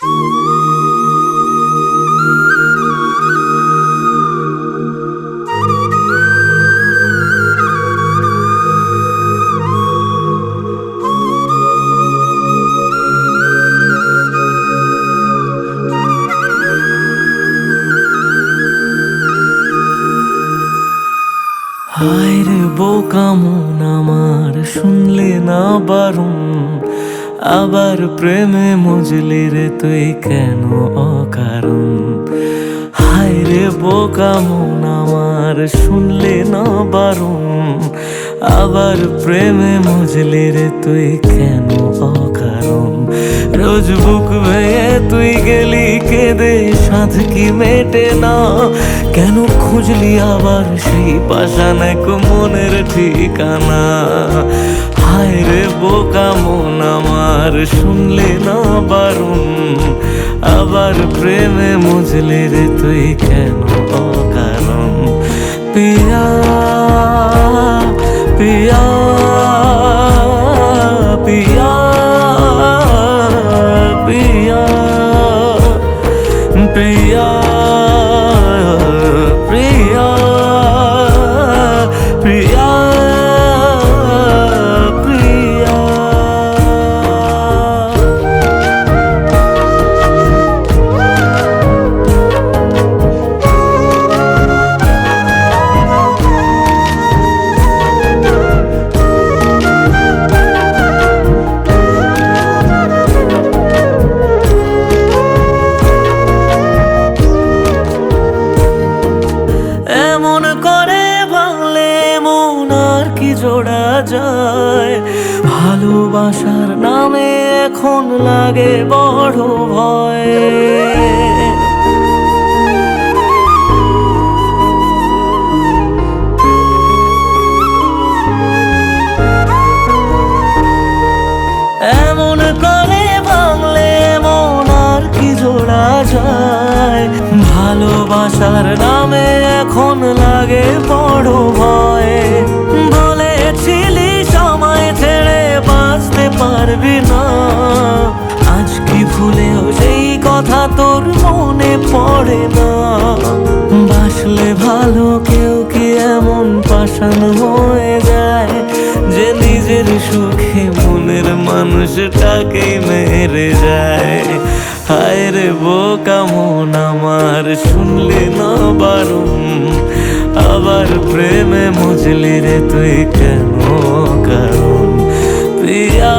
হায় রে বোকা মন আমার, শুনলে না বারণ, আবার প্রেমে মজলি রে তুই কেন অকারণ। হায় রে বোকা মন আমার, শুনলে না বারণ, আবার প্রেমে মজলি রে তুই কেন অকারণ। রোজ বুক ভেঙে তুই গেলি কেঁদে, সাধ কি মেটে না, কেন খুঁজলি আবার সেই পাষাণ এক মনের ঠিকানা। হায় রে বোকা মন আমার, শুনলে না বারণ, আবার প্রেমে মজলি রে তুই কেন অকারণ। পিয়া পিয়া পিয়া পিয়া পিয়া প্রিয়া প্রিয়া প্রিয়া। এমন করে ভাঙলে মন আর কি জোড়া যায়, ভালোবাসার নামে এখন লাগে বড় ভয়। এমন করে ভাঙলে মন আর কি জোড়া যায়, ভালোবাসার নামে এখন লাগে বড় ভয়। বলেছিলি সময় ছেড়ে বাঁচতে পারবি না, আজ কি ভুলেও সেই কথা তোর মনে পড়ে না। বাসলে ভালো কেউ কি এমন পাষাণ হয়ে যায়, যে নিজের সুখে মনের মানুষটাকে মেরে যায়। হায় রে বোকা মন আমার, শুনলে না বারণ, আবার প্রেমে মজলি রে তুই কেন কারণ। প্রিয়া।